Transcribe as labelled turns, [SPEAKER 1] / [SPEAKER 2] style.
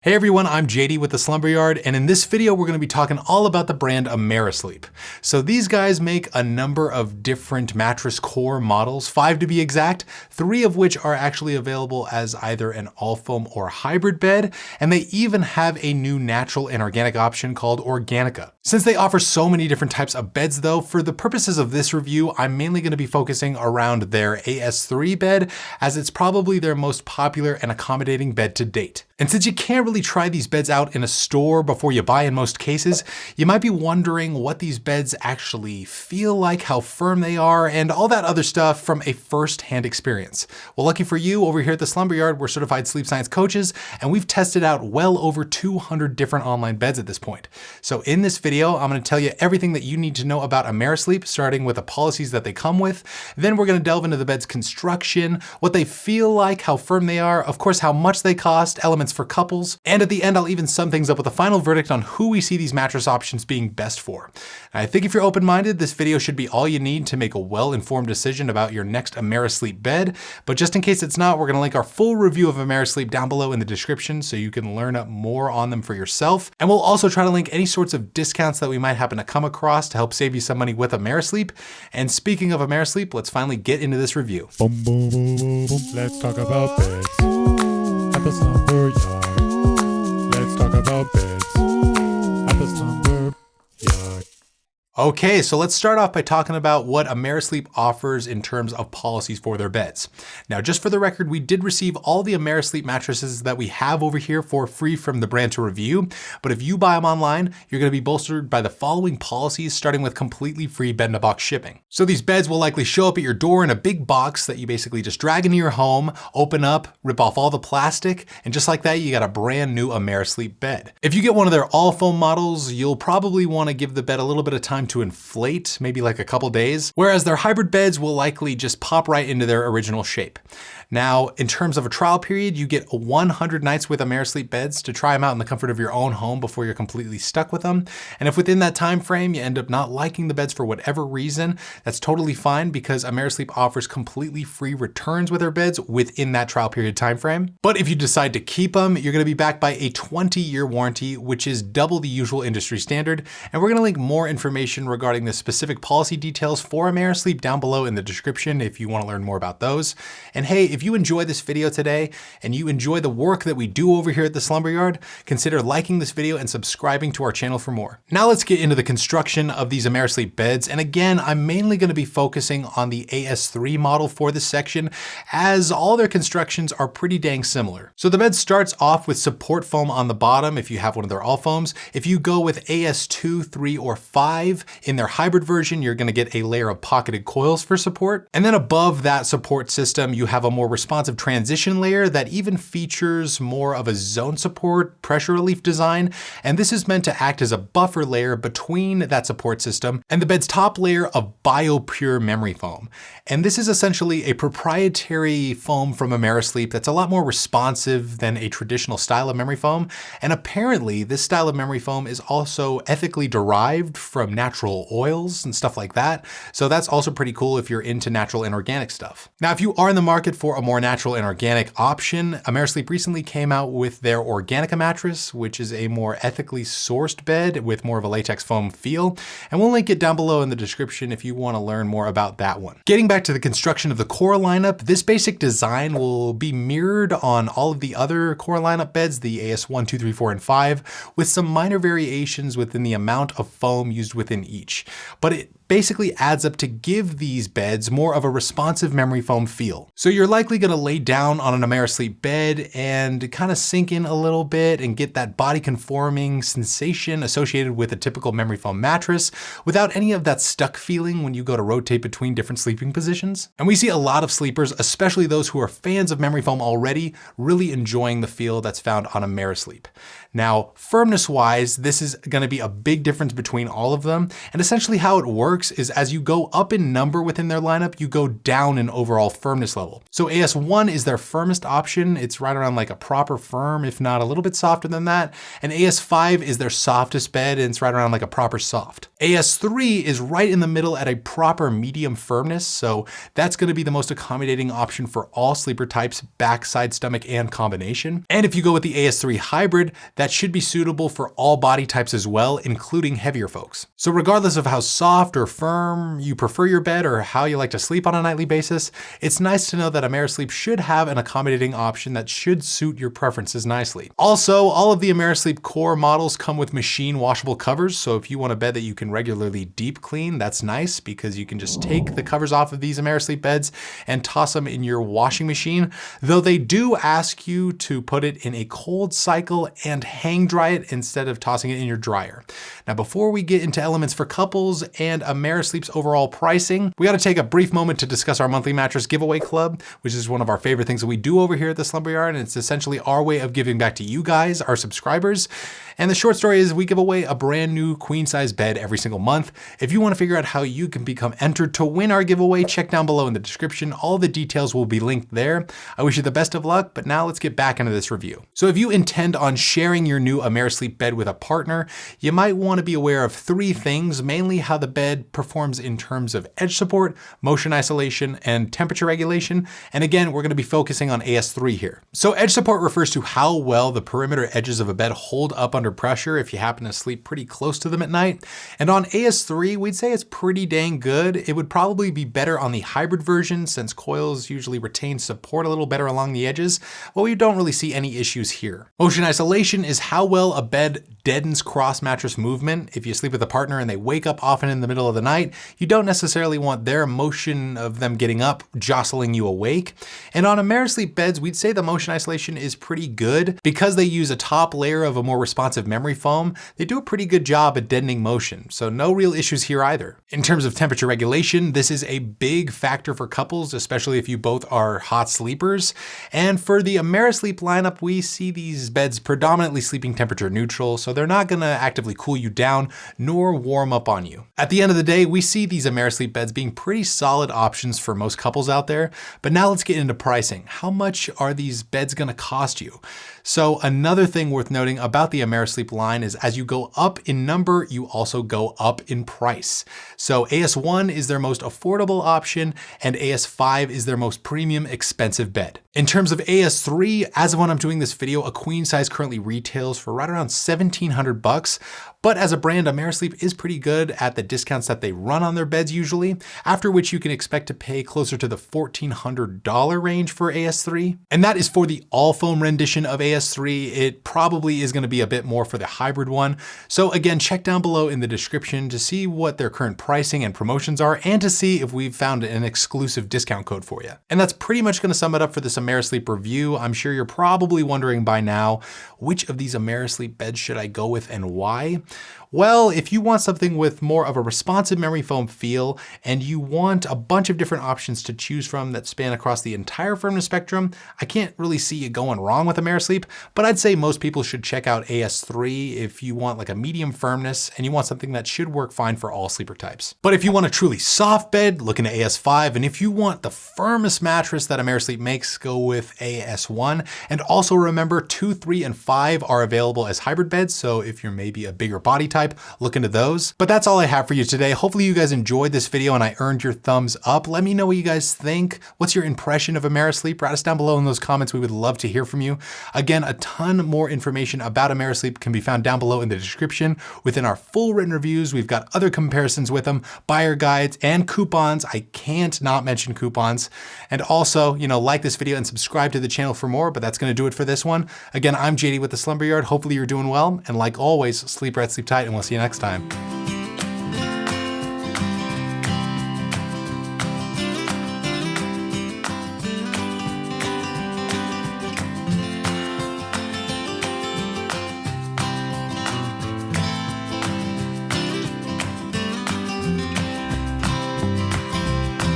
[SPEAKER 1] Hey everyone, I'm JD with the Slumber Yard, and in this video we're going to be talking all about the brand Amerisleep. So these guys make a number of different mattress core models, 5 to be exact, 3 of which are actually available as either an all foam or hybrid bed, and they even have a new natural and organic option called Organica. Since they offer so many different types of beds though, for the purposes of this review, I'm mainly going to be focusing around their AS3 bed, as it's probably their most popular and accommodating bed to date. And since you can't really try these beds out in a store before you buy in most cases, you might be wondering what these beds actually feel like, how firm they are, and all that other stuff from a first-hand experience. Well, lucky for you, over here at the Slumber Yard, we're certified sleep science coaches, and we've tested out well over 200 different online beds at this point. So in this video, I'm going to tell you everything that you need to know about Amerisleep, starting with the policies that they come with. Then we're going to delve into the bed's construction, what they feel like, how firm they are, of course, how much they cost, elements for couples, and at the end, I'll even sum things up with a final verdict on who we see these mattress options being best for. I think if you're open-minded, this video should be all you need to make a well-informed decision about your next Amerisleep bed. But just in case it's not, we're going to link our full review of Amerisleep down below in the description so you can learn up more on them for yourself. And we'll also try to link any sorts of discounts that we might happen to come across to help save you some money with Amerisleep. And speaking of Amerisleep, let's finally get into this review.
[SPEAKER 2] Boom, boom, boom, boom, boom. Let's talk about beds at the Slumber Yard. Let's talk about beds at the Slumber Yard.
[SPEAKER 1] Okay, so let's start off by talking about what Amerisleep offers in terms of policies for their beds. Now, just for the record, we did receive all the Amerisleep mattresses that we have over here for free from the brand to review, but if you buy them online, you're going to be bolstered by the following policies, starting with completely free bed-in-a-box shipping. So these beds will likely show up at your door in a big box that you basically just drag into your home, open up, rip off all the plastic, and just like that, you got a brand new Amerisleep bed. If you get one of their all foam models, you'll probably want to give the bed a little bit of time to inflate, maybe like a couple days, whereas their hybrid beds will likely just pop right into their original shape. Now, in terms of a trial period, you get 100 nights with Amerisleep beds to try them out in the comfort of your own home before you're completely stuck with them. And if within that time frame you end up not liking the beds for whatever reason, that's totally fine because Amerisleep offers completely free returns with their beds within that trial period time frame. But if you decide to keep them, you're going to be backed by a 20-year warranty, which is double the usual industry standard. And we're going to link more information regarding the specific policy details for Amerisleep down below in the description if you want to learn more about those. And hey, if you enjoy this video today and you enjoy the work that we do over here at the Slumber Yard, consider liking this video and subscribing to our channel for more. Now let's get into the construction of these Amerisleep beds. And again, I'm mainly going to be focusing on the AS3 model for this section, as all their constructions are pretty dang similar. So the bed starts off with support foam on the bottom if you have one of their all foams. If you go with AS2, 3, or 5 in their hybrid version, you're going to get a layer of pocketed coils for support. And then above that support system, you have a more responsive transition layer that even features more of a zone support pressure relief design. And this is meant to act as a buffer layer between that support system and the bed's top layer of BioPure memory foam. And this is essentially a proprietary foam from Amerisleep that's a lot more responsive than a traditional style of memory foam. And apparently this style of memory foam is also ethically derived from natural oils and stuff like that. So that's also pretty cool if you're into natural and organic stuff. Now, if you are in the market for a more natural and organic option, Amerisleep recently came out with their Organica mattress, which is a more ethically sourced bed with more of a latex foam feel. And we'll link it down below in the description if you want to learn more about that one. Getting back to the construction of the core lineup, this basic design will be mirrored on all of the other core lineup beds, the AS1, 2, 3, 4, and 5, with some minor variations within the amount of foam used within each. But it basically adds up to give these beds more of a responsive memory foam feel. So you're likely going to lay down on an Amerisleep bed and kind of sink in a little bit and get that body conforming sensation associated with a typical memory foam mattress without any of that stuck feeling when you go to rotate between different sleeping positions. And we see a lot of sleepers, especially those who are fans of memory foam already, really enjoying the feel that's found on Amerisleep. Now, firmness wise, this is going to be a big difference between all of them. And essentially how it works works is as you go up in number within their lineup, you go down in overall firmness level. So AS1 is their firmest option. It's right around like a proper firm, if not a little bit softer than that. And AS5 is their softest bed, and it's right around like a proper soft. AS3 is right in the middle at a proper medium firmness. So that's going to be the most accommodating option for all sleeper types, back, side, stomach, and combination. And if you go with the AS3 hybrid, that should be suitable for all body types as well, including heavier folks. So regardless of how soft or firm you prefer your bed or how you like to sleep on a nightly basis, it's nice to know that Amerisleep should have an accommodating option that should suit your preferences nicely. Also, all of the Amerisleep core models come with machine washable covers. So if you want a bed that you can regularly deep clean, that's nice because you can just take the covers off of these Amerisleep beds and toss them in your washing machine. Though they do ask you to put it in a cold cycle and hang dry it instead of tossing it in your dryer. Now, before we get into elements for couples and Amerisleep's overall pricing, we got to take a brief moment to discuss our monthly mattress giveaway club, which is one of our favorite things that we do over here at the Slumber Yard. And it's essentially our way of giving back to you guys, our subscribers. And the short story is we give away a brand new queen size bed every single month. If you want to figure out how you can become entered to win our giveaway, check down below in the description. All the details will be linked there. I wish you the best of luck, but now let's get back into this review. So if you intend on sharing your new Amerisleep bed with a partner, you might want to be aware of three things, mainly how the bed performs in terms of edge support, motion isolation, and temperature regulation. And again, we're going to be focusing on AS3 here. So edge support refers to how well the perimeter edges of a bed hold up under pressure if you happen to sleep pretty close to them at night. And on AS3, we'd say it's pretty dang good. It would probably be better on the hybrid version since coils usually retain support a little better along the edges, but we don't really see any issues here. Motion isolation is how well a bed deadens cross mattress movement. If you sleep with a partner and they wake up often in the middle of the night, you don't necessarily want their motion of them getting up jostling you awake. And on Amerisleep beds, we'd say the motion isolation is pretty good. Because they use a top layer of a more responsive memory foam, they do a pretty good job at deadening motion, so no real issues here either. In terms of temperature regulation, this is a big factor for couples, especially if you both are hot sleepers. And for the Amerisleep lineup, we see these beds predominantly sleeping temperature neutral, so they're not going to actively cool you down nor warm up on you. At the end of the day, we see these Amerisleep beds being pretty solid options for most couples out there. But now let's get into pricing. How much are these beds going to cost you? So another thing worth noting about the Amerisleep line is as you go up in number, you also go up in price. So AS1 is their most affordable option and AS5 is their most premium expensive bed. In terms of AS3, as of when I'm doing this video, a queen size currently retails for right around $1,700. But as a brand, Amerisleep is pretty good at the discounts that they run on their beds usually, after which you can expect to pay closer to the $1,400 range for AS3. And that is for the all foam rendition of AS3. It probably is going to be a bit more for the hybrid one. So again, check down below in the description to see what their current pricing and promotions are and to see if we've found an exclusive discount code for you. And that's pretty much going to sum it up for this Amerisleep review. I'm sure you're probably wondering by now, which of these Amerisleep beds should I go with and why? Well, if you want something with more of a responsive memory foam feel and you want a bunch of different options to choose from that span across the entire firmness spectrum, I can't really see you going wrong with Amerisleep, but I'd say most people should check out AS3 if you want like a medium firmness and you want something that should work fine for all sleeper types. But if you want a truly soft bed, look into AS5, and if you want the firmest mattress that Amerisleep makes, go with AS1. And also remember 2, 3, and 5 are available as hybrid beds, so if you're maybe a bigger body type, look into those. But that's all I have for you today. Hopefully you guys enjoyed this video and I earned your thumbs up. Let me know what you guys think. What's your impression of Amerisleep? Write us down below in those comments. We would love to hear from you. Again, a ton more information about Amerisleep can be found down below in the description. Within our full written reviews, we've got other comparisons with them, buyer guides, and coupons. I can't not mention coupons. And also, like this video and subscribe to the channel for more, but that's going to do it for this one. Again, I'm JD with the Slumber Yard. Hopefully you're doing well. And like always, sleep right, sleep tight, and we'll see you next time.